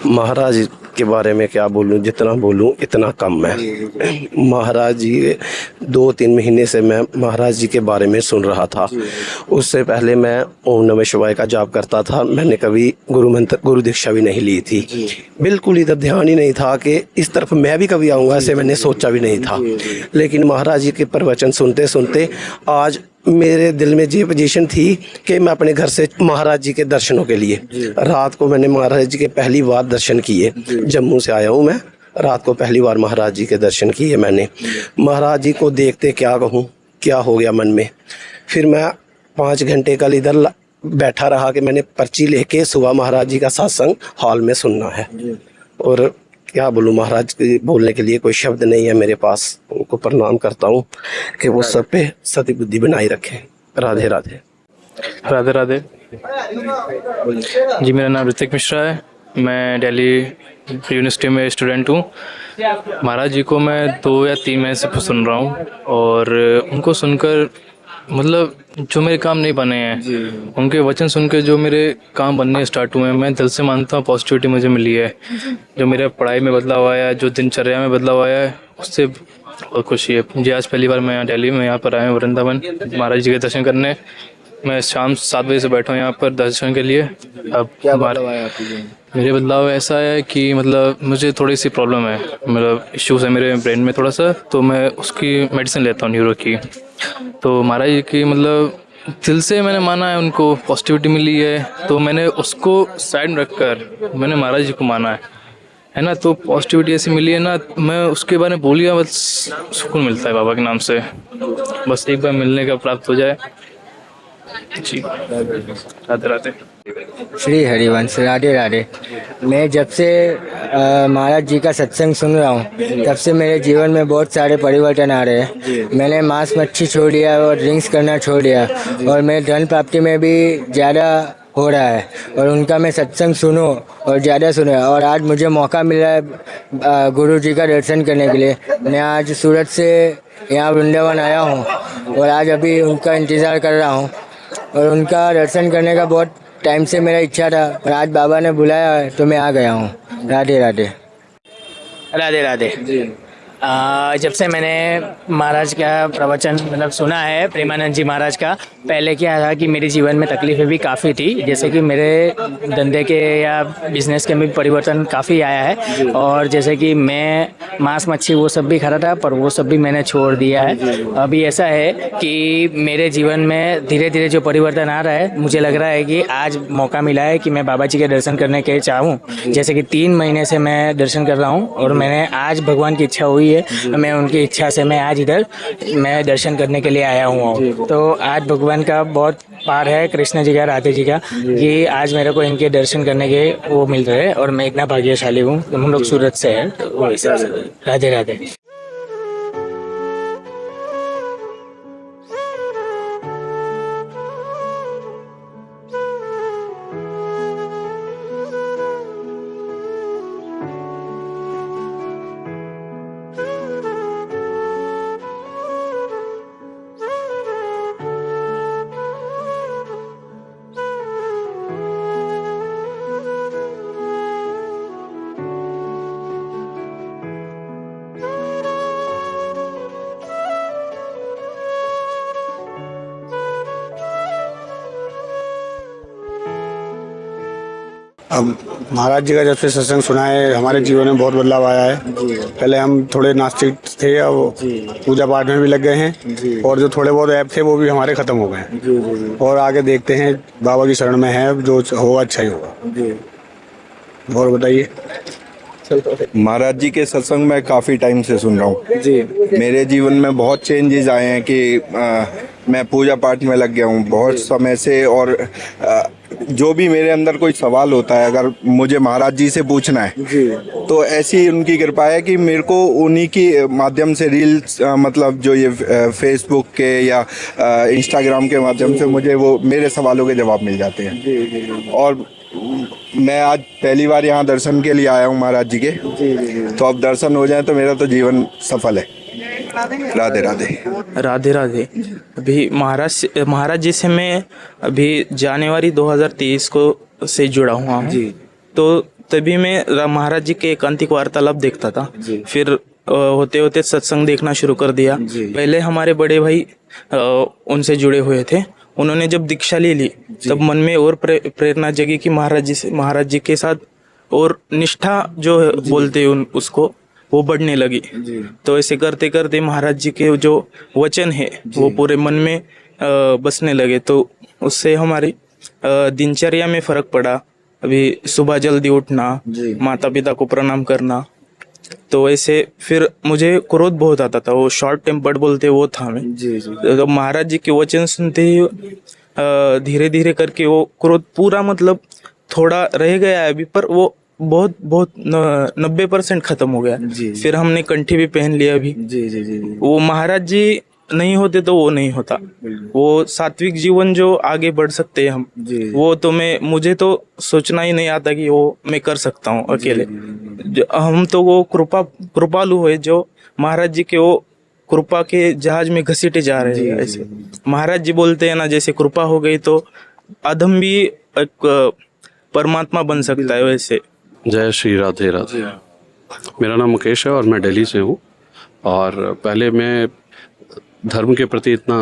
महाराज के बारे में क्या बोलूं, जितना बोलूं इतना कम है। महाराज जी 2-3 महीने से मैं महाराज जी के बारे में सुन रहा था। उससे पहले मैं ओम नमः शिवाय का जाप करता था। मैंने कभी गुरु दीक्षा भी नहीं ली थी। बिल्कुल इधर ध्यान ही नहीं था कि इस तरफ मैं भी कभी आऊँगा, ऐसे मैंने सोचा भी नहीं था। लेकिन महाराज जी के प्रवचन सुनते सुनते आज मेरे दिल में ये पोजीशन थी कि मैं अपने घर से महाराज जी के दर्शनों के लिए, रात को मैंने महाराज जी के पहली बार दर्शन किए। जम्मू से आया हूँ मैं, रात को पहली बार महाराज जी के दर्शन किए मैंने। महाराज जी को देखते क्या कहूँ, क्या हो गया मन में। फिर मैं 5 घंटे कल इधर बैठा रहा कि मैंने पर्ची लेके सुबह महाराज जी का सत्संग हॉल में सुनना है। और क्या बोलूँ, महाराज के बोलने के लिए कोई शब्द नहीं है मेरे पास। उनको प्रणाम करता हूँ कि वो सब पे सती बुद्धि बनाई रखे। राधे राधे। राधे राधे जी। मेरा नाम ऋतिक मिश्रा है, मैं दिल्ली यूनिवर्सिटी में स्टूडेंट हूँ। महाराज जी को मैं 2 या 3 महीने से सुन रहा हूँ और उनको सुनकर मतलब जो मेरे काम नहीं बने हैं, उनके वचन सुन के जो मेरे काम बनने स्टार्ट हुए हैं, मैं दिल से मानता हूँ पॉजिटिविटी मुझे मिली है। जो मेरे पढ़ाई में बदलाव आया है, जो दिनचर्या में बदलाव आया है, उससे बहुत खुशी है मुझे। आज पहली बार मैं यहाँ दिल्ली में यहाँ पर आया हूँ वृंदावन महाराज जी के दर्शन करने। मैं शाम 7 बजे से बैठा हूँ यहाँ पर दर्शन के लिए। अब क्या बदलाव आया आपकी? मेरे बदलाव ऐसा है कि मतलब मुझे थोड़ी सी प्रॉब्लम है, मतलब इश्यूज है मेरे ब्रेन में थोड़ा सा, तो मैं उसकी मेडिसिन लेता हूँ न्यूरो की। तो महाराज जी की मतलब दिल से मैंने माना है, उनको पॉजिटिविटी मिली है, तो मैंने उसको साइड में रखकर मैंने महाराज जी को माना है ना। तो पॉजिटिविटी ऐसी मिली है ना, मैं उसके बारे में बोल गया, बस सुकून मिलता है बाबा के नाम से। बस एक बार मिलने का प्राप्त हो जाए जी। राधे राधे। श्री हरिवंश। राधे राधे। मैं जब से महाराज जी का सत्संग सुन रहा हूँ तब से मेरे जीवन में बहुत सारे परिवर्तन आ रहे हैं। मैंने मांस मच्छी छोड़ दिया और ड्रिंक्स करना छोड़ दिया और मेरे धन प्राप्ति में भी ज़्यादा हो रहा है। और उनका मैं सत्संग सुनूं और ज़्यादा सुने। और आज मुझे मौका मिला है गुरु जी का दर्शन करने के लिए। मैं आज सूरत से यहाँ वृंदावन आया हूँ और आज अभी उनका इंतज़ार कर रहा हूँ। और उनका दर्शन करने का बहुत टाइम से मेरा इच्छा था और आज बाबा ने बुलाया है तो मैं आ गया हूँ। राधे राधे। राधे राधे। जब से मैंने महाराज का प्रवचन मतलब सुना है, प्रेमानंद जी महाराज का, पहले क्या था कि मेरे जीवन में तकलीफ़ें भी काफ़ी थी, जैसे कि मेरे धंधे के या बिज़नेस के में परिवर्तन काफ़ी आया है। और जैसे कि मैं मांस मच्छी वो सब भी खाता था, पर वो सब भी मैंने छोड़ दिया है। अभी ऐसा है कि मेरे जीवन में धीरे धीरे जो परिवर्तन आ रहा है, मुझे लग रहा है कि आज मौका मिला है कि मैं बाबा जी के दर्शन करने के चाहूँ। जैसे कि 3 महीने से मैं दर्शन कर रहा हूँ और मैंने आज भगवान की इच्छा हुई है, मैं उनकी इच्छा से मैं आज इधर मैं दर्शन करने के लिए आया हूँ। तो आज भगवान का बहुत पार है, कृष्ण जी का, राधे जी का, कि आज मेरे को इनके दर्शन करने के वो मिल रहे हैं और मैं इतना भाग्यशाली हूँ। हम लोग सूरत से हैं, तो वो हिसाब से। राधे राधे। अब महाराज जी का जब से सत्संग सुना है, हमारे जीवन में बहुत बदलाव आया है। पहले हम थोड़े नास्तिक थे, अब पूजा पाठ में भी लग गए हैं और जो थोड़े बहुत ऐप थे वो भी हमारे खत्म हो गए। और आगे देखते हैं, बाबा की शरण में है, जो होगा अच्छा ही होगा। और बताइए। महाराज जी के सत्संग में काफ़ी टाइम से सुन रहा हूँ जी। मेरे जीवन में बहुत चेंजेस आए हैं कि मैं पूजा पाठ में लग गया हूँ बहुत समय से। और जो भी मेरे अंदर कोई सवाल होता है, अगर मुझे महाराज जी से पूछना है जी, तो ऐसी उनकी कृपा है कि मेरे को उन्हीं की माध्यम से रील्स मतलब जो ये फेसबुक के या इंस्टाग्राम के माध्यम से मुझे वो मेरे सवालों के जवाब मिल जाते हैं जी। और मैं आज पहली बार यहाँ दर्शन के लिए आया हूँ महाराज जी के, तो अब दर्शन हो जाए तो मेरा तो जीवन सफल है। राधे राधे। राधे राधे। अभी महाराज जी से मैं अभी जनवरी 2023 को से जुड़ा हुआ हूँ। तो तभी मैं महाराज जी के एकांतिक वार्तालाप देखता था। फिर होते होते सत्संग देखना शुरू कर दिया। पहले हमारे बड़े भाई उनसे जुड़े हुए थे। उन्होंने जब दीक्षा ले ली तब मन में और प्रेरणा जगी कि महाराज जी के साथ और निष्ठा जो है बोलते हैं उसको, वो बढ़ने लगी। तो ऐसे करते करते महाराज जी के जो वचन है वो पूरे मन में बसने लगे। तो उससे हमारी दिनचर्या में फर्क पड़ा। अभी सुबह जल्दी उठना, माता पिता को प्रणाम करना। तो ऐसे फिर मुझे क्रोध बहुत आता था, वो शॉर्ट टेम्पर्ड बोलते वो था मैं। तो महाराज जी के वचन सुनते ही धीरे धीरे करके वो क्रोध पूरा मतलब थोड़ा रह गया है अभी, पर वो बहुत 90% खत्म हो गया। फिर हमने कंठी भी पहन लिया अभी। वो महाराज जी नहीं होते तो वो नहीं होता। वो सात्विक जीवन जो आगे बढ़ सकते हैं हम, वो तो मुझे तो सोचना ही नहीं आता कि वो मैं कर सकता हूँ अकेले। हम तो वो कृपालु है जो महाराज जी के वो कृपा के जहाज में घसीटे जा रहे हैं। ऐसे महाराज जी बोलते हैं ना, जैसे कृपा हो गई तो अधम भी एक परमात्मा बन सकता है। वैसे जय श्री राधे राधे। मेरा नाम मुकेश है और मैं दिल्ली से हूँ। और पहले मैं धर्म के प्रति इतना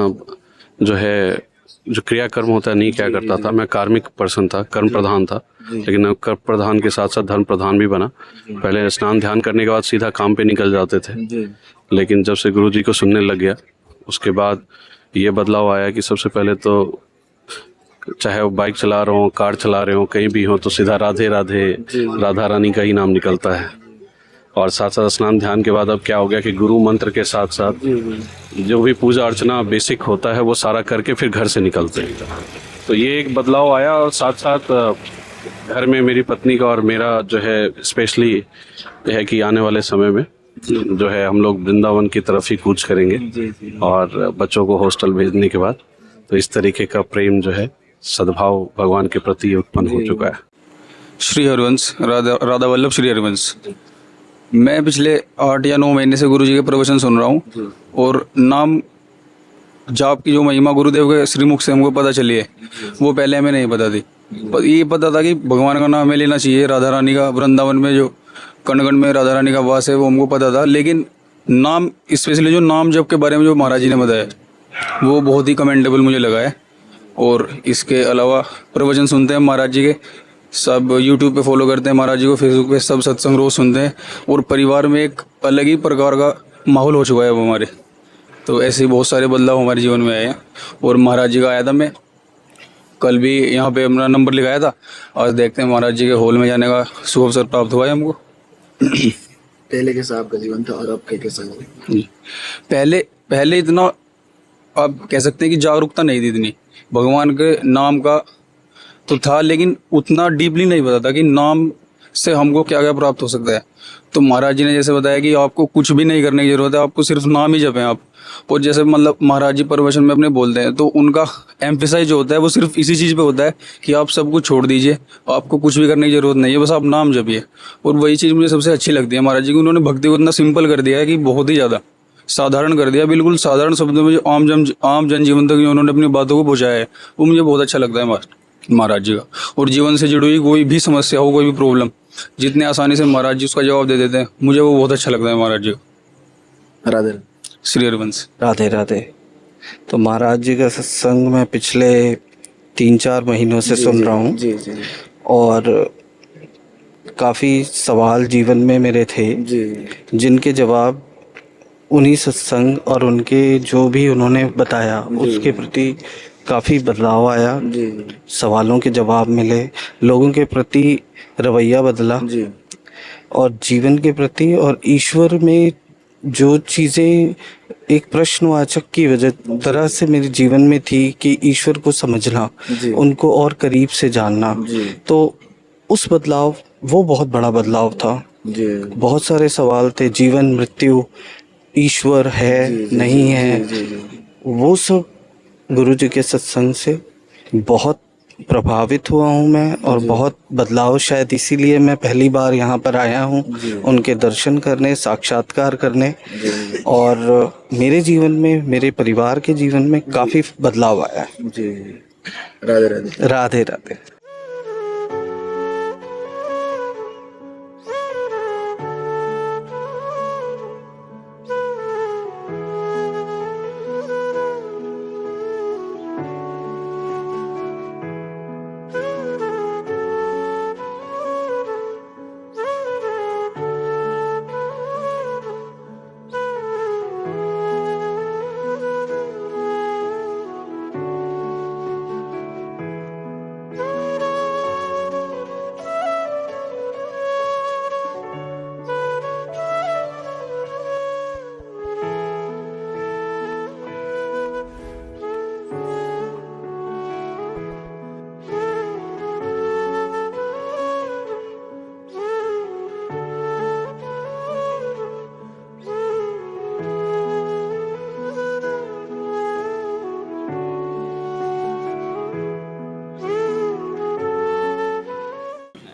जो क्रियाकर्म होता है नहीं किया करता था। मैं कार्मिक पर्सन था, कर्म प्रधान था, लेकिन अब कर्म प्रधान के साथ साथ धर्म प्रधान भी बना। पहले स्नान ध्यान करने के बाद सीधा काम पे निकल जाते थे, लेकिन जब से गुरु जी को सुनने लग गया उसके बाद ये बदलाव आया कि सबसे पहले तो चाहे वो बाइक चला रहे हो, कार चला रहे हो, कहीं भी हो तो सीधा राधे राधे राधा रानी का ही नाम निकलता है। और साथ साथ स्नान ध्यान के बाद अब क्या हो गया कि गुरु मंत्र के साथ साथ जो भी पूजा अर्चना बेसिक होता है वो सारा करके फिर घर से निकलते हैं। तो ये एक बदलाव आया। और साथ साथ घर में मेरी पत्नी का और मेरा जो है स्पेशली है कि आने वाले समय में जो है हम लोग वृंदावन की तरफ ही कूच करेंगे और बच्चों को हॉस्टल भेजने के बाद तो इस तरीके का प्रेम जो है सद्भाव भगवान के प्रति उत्पन्न हो चुका है। श्री हरिवंश राधा वल्लभ श्री हरिवंश। मैं पिछले 8 या 9 महीने से गुरुजी के प्रवचन सुन रहा हूँ और नाम जाप की जो महिमा गुरुदेव के श्रीमुख से हमको पता चली है वो पहले हमें नहीं पता थी। ये पता था कि भगवान का नाम हमें लेना चाहिए, राधा रानी का वृंदावन में जो कण में राधा रानी का वास है वो हमको पता था। लेकिन नाम स्पेशली जो नाम जप के बारे में जो महाराज जी ने बताया वो बहुत ही कमेंडेबल मुझे लगा है। और इसके अलावा प्रवचन सुनते हैं महाराज जी के, सब यूट्यूब पे फॉलो करते हैं महाराज जी को, फेसबुक पे सब सत्संग रोज सुनते हैं और परिवार में एक अलग ही प्रकार का माहौल हो चुका है वो हमारे। तो ऐसे ही बहुत सारे बदलाव हमारे जीवन में आए हैं। और महाराज जी का आया था, मैं कल भी यहाँ पे अपना नंबर लिखाया था। आज देखते हैं महाराज जी के हॉल में जाने का शुभ अवसर प्राप्त हुआ है हमको। पहले कैसा आपका जीवन था और अब कैसा है? पहले इतना आप कह सकते हैं कि जागरूकता नहीं थी इतनी। भगवान के नाम का तो था लेकिन उतना डीपली नहीं पता था कि नाम से हमको क्या क्या प्राप्त हो सकता है। तो महाराज जी ने जैसे बताया कि आपको कुछ भी नहीं करने की जरूरत है, आपको सिर्फ नाम ही जपें आप। और जैसे मतलब महाराज जी प्रवचन में अपने बोलते हैं तो उनका एम्फेसाइज जो होता है वो सिर्फ इसी चीज़ पे होता है कि आप सब कुछ छोड़ दीजिए, आपको कुछ भी करने की जरूरत नहीं है, बस आप नाम जपिए। और वही चीज़ मुझे सबसे अच्छी लगती है महाराज जी की। उन्होंने भक्ति को इतना सिंपल कर दिया है कि बहुत ही ज़्यादा साधारण कर दिया, बिल्कुल साधारण शब्दों में जो आम जनजीवन तक उन्होंने अपनी बातों को पहुँचाया है वो मुझे बहुत अच्छा लगता है महाराज जी का। और जीवन से जुड़ी हुई कोई भी समस्या हो, कोई भी प्रॉब्लम, जितने आसानी से महाराज जी उसका जवाब दे देते हैं, मुझे वो बहुत अच्छा लगता है महाराज जी का। राधे श्री हरिवंश। राधे राधे। तो महाराज जी का सत्संग मैं पिछले 3-4 महीनों से सुन रहा हूँ और काफ़ी सवाल जीवन में मेरे थे जिनके जवाब उन्हीं सत्संग और उनके जो भी उन्होंने बताया उसके प्रति काफ़ी बदलाव आया। सवालों के जवाब मिले, लोगों के प्रति रवैया बदला और जीवन के प्रति और ईश्वर में जो चीज़ें एक प्रश्नवाचक की वजह तरह से मेरे जीवन में थी कि ईश्वर को समझना, उनको और करीब से जानना, तो उस बदलाव वो बहुत बड़ा बदलाव था। बहुत सारे सवाल थे, जीवन मृत्यु, ईश्वर है नहीं है, वो सब गुरु जी के सत्संग से बहुत प्रभावित हुआ हूँ मैं और बहुत बदलाव। शायद इसीलिए मैं पहली बार यहाँ पर आया हूँ उनके दर्शन करने, साक्षात्कार करने, और मेरे जीवन में, मेरे परिवार के जीवन में काफ़ी बदलाव आया है। राधे राधे। राधे राधे।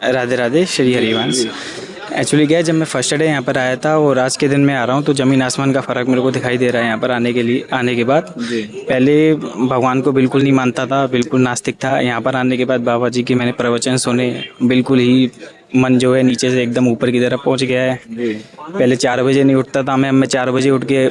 राधे राधे, श्री हरिवंश। एक्चुअली क्या है, जब मैं फर्स्ट डे यहाँ पर आया था और आज के दिन में आ रहा हूँ तो ज़मीन आसमान का फ़र्क मेरे को दिखाई दे रहा है यहाँ पर आने के बाद। पहले भगवान को बिल्कुल नहीं मानता था, बिल्कुल नास्तिक था। यहाँ पर आने के बाद बाबा जी के मैंने प्रवचन सुने, बिल्कुल ही मन जो है नीचे से एकदम ऊपर की तरफ पहुँच गया है। पहले 4 बजे नहीं उठता था मैं 4 बजे उठ के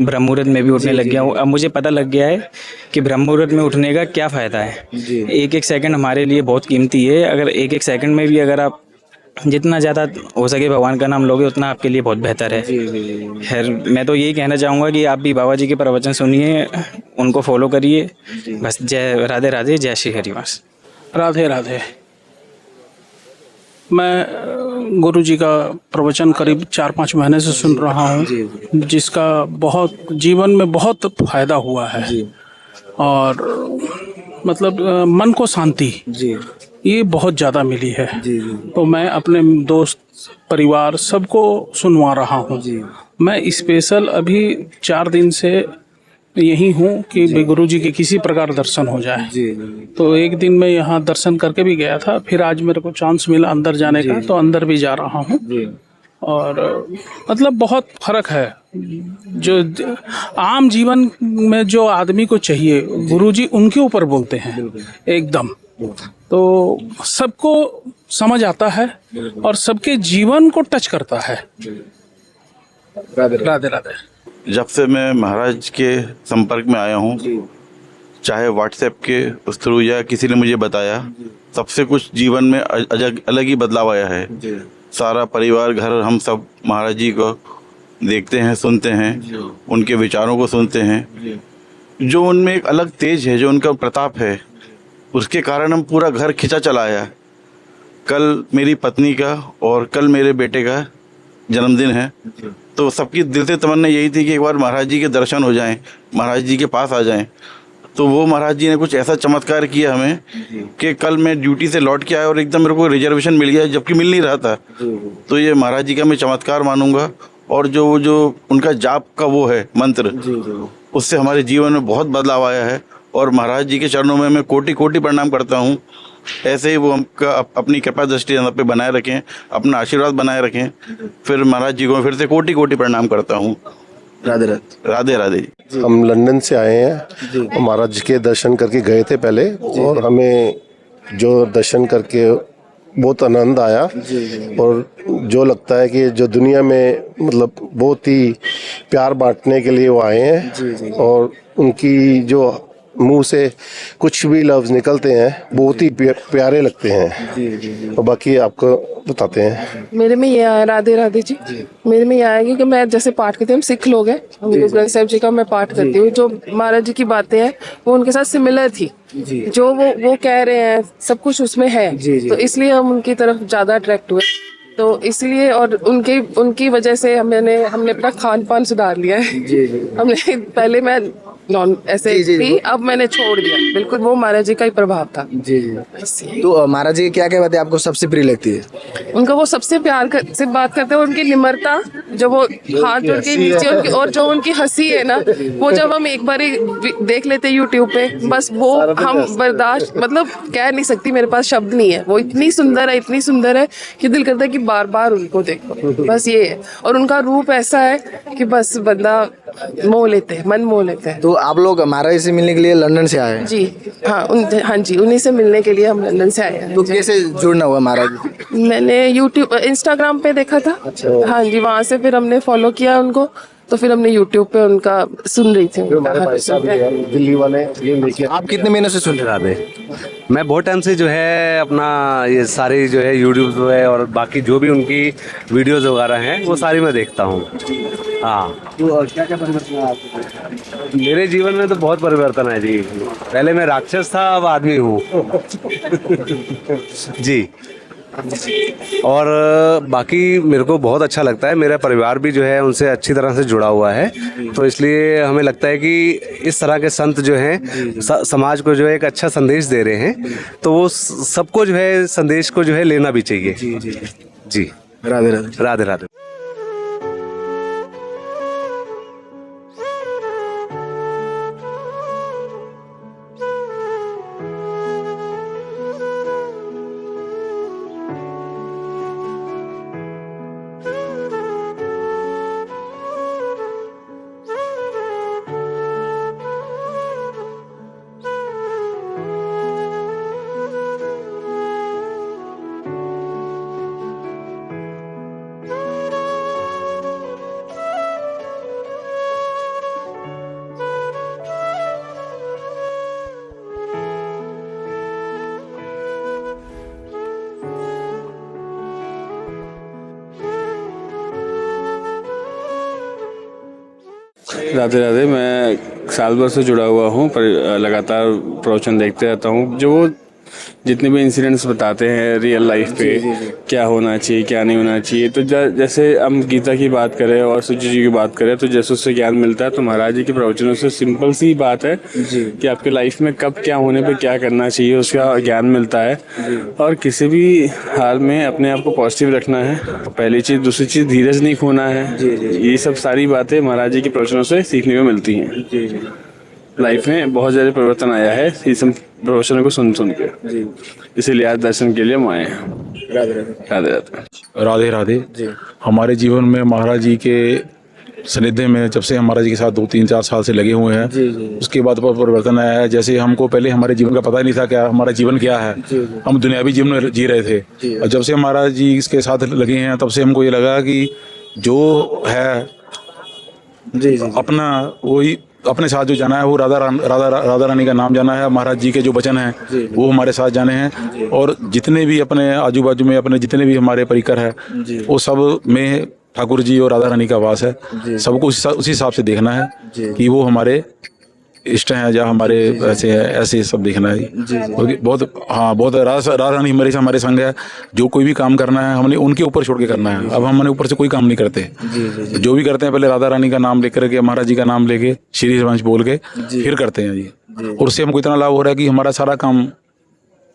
ब्रह्म मुहूर्त में भी उठने लग गया हूँ। अब मुझे पता लग गया है कि ब्रह्म मुहूर्त में उठने का क्या फ़ायदा है। एक एक सेकंड हमारे लिए बहुत कीमती है। अगर एक एक सेकंड में भी अगर आप जितना ज़्यादा हो सके भगवान का नाम लोगे उतना आपके लिए बहुत बेहतर है। खैर मैं तो यही कहना चाहूँगा कि आप भी बाबा जी के प्रवचन सुनिए, उनको फॉलो करिए। बस जय राधे राधे, जय श्री हरिवंश। राधे राधे। मैं गुरु जी का प्रवचन करीब 4-5 महीने से सुन रहा हूँ, जिसका बहुत जीवन में बहुत फायदा हुआ है। और मतलब मन को शांति ये बहुत ज़्यादा मिली है। तो मैं अपने दोस्त परिवार सबको सुनवा रहा हूँ। मैं स्पेशल अभी 4 दिन से यही हूँ कि गुरु जी के किसी प्रकार दर्शन हो जाए। तो एक दिन मैं यहाँ दर्शन करके भी गया था, फिर आज मेरे को चांस मिला अंदर जाने का, तो अंदर भी जा रहा हूँ। और मतलब बहुत फर्क है। जो आम जीवन में जो आदमी को चाहिए गुरुजी उनके ऊपर बोलते हैं एकदम, तो सबको समझ आता है और सबके जीवन को टच करता है। राधे राधे। जब से मैं महाराज के संपर्क में आया हूँ, चाहे व्हाट्सएप के उस थ्रू या किसी ने मुझे बताया, सबसे कुछ जीवन में अलग ही बदलाव आया है। सारा परिवार घर हम सब महाराज जी को देखते हैं, सुनते हैं, उनके विचारों को सुनते हैं। जो उनमें एक अलग तेज है, जो उनका प्रताप है, उसके कारण हम पूरा घर खिंचा चला आया। कल मेरी पत्नी का और कल मेरे बेटे का जन्मदिन है, तो सबकी दिल से तमन्ना यही थी कि एक बार महाराज जी के दर्शन हो जाएं, महाराज जी के पास आ जाएं। तो वो महाराज जी ने कुछ ऐसा चमत्कार किया हमें कि कल मैं ड्यूटी से लौट के आया और एकदम मेरे को रिजर्वेशन मिल गया, जबकि मिल नहीं रहा था। तो ये महाराज जी का मैं चमत्कार मानूंगा। और जो उनका जाप का वो है मंत्र, उससे हमारे जीवन में बहुत बदलाव आया है। और महाराज जी के चरणों में मैं कोटि कोटि प्रणाम करता हूँ। ऐसे ही वो हमका अपनी कृपा दृष्टि हम पे बनाए रखें, अपना आशीर्वाद बनाए रखें। फिर महाराज जी को फिर से कोटि कोटि प्रणाम करता हूँ। राधे राधे। राधे राधे। हम लंदन से आए हैं, महाराज जी के दर्शन करके गए थे पहले, और हमें जो दर्शन करके बहुत आनंद आया। और जो लगता है कि जो दुनिया में मतलब बहुत ही प्यार बांटने के लिए वो आए हैं, और उनकी जो मुंह से कुछ भी लफ्ज निकलते हैं बहुत ही प्यारे लगते हैं। और बाकी आपको बताते हैं। मेरे में ये आया, राधे राधे जी, मेरे में ये आया क्योंकि मैं जैसे पाठ करती हूँ, हम सिख लोग हैं, हम गुरु ग्रंथ साहिब जी का मैं पाठ करती हूँ। जो महाराज जी की बातें हैं वो उनके साथ सिमिलर थी, जो वो कह रहे हैं सब कुछ उसमें है। तो इसलिए हम उनकी तरफ ज्यादा अट्रैक्ट हुए। तो इसलिए और उनकी वजह से हमने अपना खान पान सुधार लिया है। हमने पहले मैं नॉन ऐसे थी, अब मैंने छोड़ दिया। बिल्कुल वो महाराज जी का ही प्रभाव था। तो महाराज जी क्या क्या बातें आपको सबसे प्रिय लगती है? उनका वो सबसे प्यार से बात करते हैं, उनकी निम्रता, जो वो हाथ जोड़ के नीचे उनकी, और जो उनकी हंसी है ना, वो जब हम एक बार देख लेते हैं यूट्यूब पे, बस वो हम बर्दाश्त मतलब कह नहीं सकती, मेरे पास शब्द नहीं है। वो इतनी सुंदर है कि दिल करता है कि बार बार उनको देखो। बस ये है। और उनका रूप ऐसा है कि बस बंदा मोह लेते हैं, मन मोह लेते हैं। तो आप लोग महाराज से मिलने के लिए लंदन से आए हैं? जी हाँ जी, उन्हीं से मिलने के लिए हम लंदन से आए हैं। तो कैसे जुड़ना हुआ महाराज? मैंने यूट्यूब इंस्टाग्राम पे देखा था। हाँ जी, वहाँ से फिर हमने फॉलो किया उनको, तो फिर हमने यूट्यूब पे उनका सुन रही थी। दिल्ली वाले ये देखिए। आप कितने महीनों से सुन रहे थे? मैं बहुत टाइम से जो है अपना ये सारी जो है यूट्यूब जो है और बाकी जो भी उनकी वीडियोस वगैरह हैं वो सारी मैं देखता हूँ। हाँ, तो क्या क्या परिवर्तन है आपके? मेरे जीवन में तो बहुत परिवर्तन है जी। पहले मैं राक्षस था, अब आदमी हूँ। जी। और बाकी मेरे को बहुत अच्छा लगता है, मेरा परिवार भी जो है उनसे अच्छी तरह से जुड़ा हुआ है। तो इसलिए हमें लगता है कि इस तरह के संत जो हैं समाज को जो है एक अच्छा संदेश दे रहे हैं, तो वो सबको जो है संदेश को जो है लेना भी चाहिए। जी। राधे राधे। राधे राधे। राधे राधे। मैं साल भर से जुड़ा हुआ हूँ, पर लगातार प्रवचन देखते रहता हूँ। जो वो जितने भी इंसिडेंट्स बताते हैं रियल लाइफ पे, क्या होना चाहिए क्या नहीं होना चाहिए, तो जैसे हम गीता की बात करें और सूची जी की बात करें तो जैसे उससे ज्ञान मिलता है, तो महाराज जी के प्रवचनों से सिंपल सी बात है कि आपके लाइफ में कब क्या होने पे क्या करना चाहिए उसका ज्ञान मिलता है। और किसी भी हाल में अपने आप को पॉजिटिव रखना है, पहली चीज़। दूसरी चीज़, धीरज नहीं खोना है। ये सब सारी बातें महाराज जी के प्रवचनों से सीखने को मिलती हैं। लाइफ में बहुत ज़्यादा परिवर्तन आया है ये सब प्रवचनों को सुन के, इसीलिए आज दर्शन के लिए हम आए हैं। राधे राधे। राधे राधे। राधे राधे। हमारे जीवन में महाराज जी के सानिध्य में जब से हमारा जी के साथ 2-3-4 साल से लगे हुए हैं, उसके बाद बहुत परिवर्तन आया है। जैसे हमको पहले हमारे जीवन का पता ही नहीं था क्या हमारा जीवन क्या है, हम दुनियावी जीवन में जी रहे थे। और जब से हमारा जी इसके साथ लगे हैं तब से हमको ये लगा कि जो है अपना वही अपने साथ जो जाना है वो राधा रानी का नाम जाना है। महाराज जी के जो वचन हैं वो हमारे साथ जाने हैं। और जितने भी अपने आजू बाजू में अपने जितने भी हमारे परिकर है वो सब में ठाकुर जी और राधा रानी का वास है। सबको उसी हिसाब से देखना है कि वो हमारे इष्ट हैं या हमारे ऐसे सब देखना है। बहुत बहुत राधा रानी हमारे संग है। जो कोई भी काम करना है हमने उनके ऊपर छोड़ के करना है। अब हमने ऊपर से कोई काम नहीं करते। जो भी करते हैं पहले राधा रानी का नाम लेकर के, महाराज जी का नाम लेके, श्री हरिवंश बोल के फिर करते हैं जी। और उससे हमको इतना लाभ हो रहा है कि हमारा सारा काम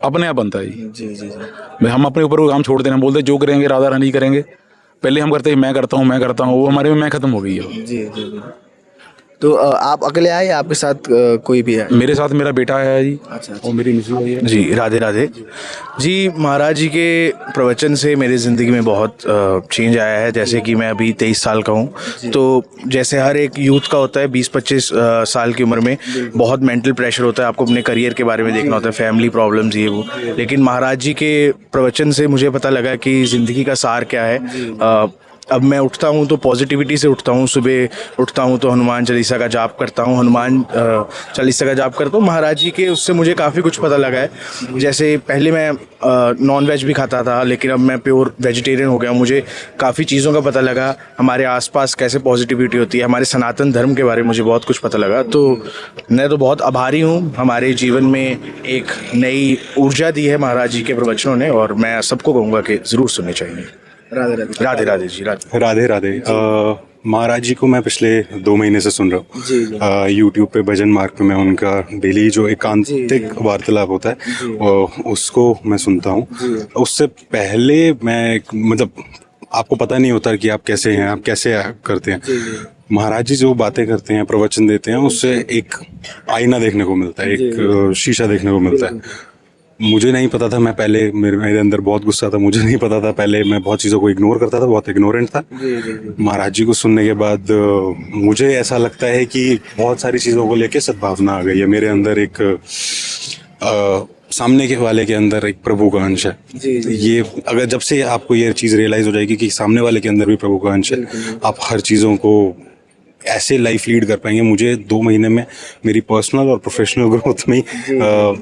अपने आप बनता है जी। हम अपने ऊपर वो काम छोड़ देना, हम बोलते जो करेंगे राधा रानी करेंगे। पहले हम करते मैं करता हूँ, वो हमारे में मैं खत्म हो गई है। तो आप अकेले आए या आपके साथ कोई भी है? मेरे साथ मेरा बेटा है जी। अच्छा। और मेरी मिसेज है जी। राधे राधे जी। महाराज जी के प्रवचन से मेरी ज़िंदगी में बहुत चेंज आया है। जैसे कि मैं अभी 23 साल का हूँ, तो जैसे हर एक यूथ का होता है 20-25 साल की उम्र में बहुत मेंटल प्रेशर होता है, आपको अपने करियर के बारे में देखना होता है, फैमिली प्रॉब्लम्स ये वो। लेकिन महाराज जी के प्रवचन से मुझे पता लगा कि ज़िंदगी का सार क्या है। अब मैं उठता हूँ तो पॉजिटिविटी से उठता हूँ। सुबह उठता हूँ तो हनुमान चालीसा का जाप करता हूँ, हनुमान चालीसा का जाप करता हूँ। महाराज जी के उससे मुझे काफ़ी कुछ पता लगा है। जैसे पहले मैं नॉन वेज भी खाता था, लेकिन अब मैं प्योर वेजिटेरियन हो गया। मुझे काफ़ी चीज़ों का पता लगा, हमारे आसपास कैसे पॉजिटिविटी होती है, हमारे सनातन धर्म के बारे में मुझे बहुत कुछ पता लगा। तो मैं तो बहुत आभारी हूँ। हमारे जीवन में एक नई ऊर्जा दी है महाराज जी के प्रवचनों ने, और मैं सबको कहूँगा कि ज़रूर सुनने चाहिए। राधे राधे। राधे राधे जी। राधे राधे। महाराज जी को मैं पिछले 2 महीने से सुन रहा हूँ। यूट्यूब पे भजन मार्ग पे मैं उनका डेली जो एकांतिक वार्तालाप होता है उसको मैं सुनता हूँ। उससे पहले मैं मतलब आपको पता नहीं होता कि आप कैसे हैं, आप कैसे करते हैं। महाराज जी जो बातें करते हैं, प्रवचन देते हैं, उससे एक आईना देखने को मिलता है, एक शीशा देखने को मिलता है। मुझे नहीं पता था, मैं पहले मेरे अंदर बहुत गुस्सा था, मुझे नहीं पता था, पहले मैं बहुत चीज़ों को इग्नोर करता था, बहुत इग्नोरेंट था। महाराज जी को सुनने के बाद मुझे ऐसा लगता है कि बहुत सारी चीज़ों को लेके सद्भावना आ गई है मेरे अंदर। एक सामने के वाले के अंदर एक प्रभु का अंश है। ये अगर जब से आपको ये चीज़ रियलाइज़ हो जाएगी कि सामने वाले के अंदर भी प्रभु का अंश है, आप हर चीज़ों को ऐसे लाइफ लीड कर पाएंगे। मुझे 2 महीने में मेरी पर्सनल और प्रोफेशनल ग्रोथ में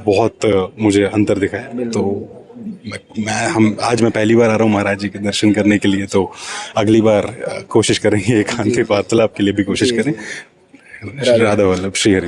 बहुत मुझे अंतर दिखा है। तो आज मैं पहली बार आ रहा हूँ महाराज जी के दर्शन करने के लिए, तो अगली बार कोशिश करेंगे एकांतिक वार्तालाप के लिए भी कोशिश करें। राधा वल्लभ श्री हरि।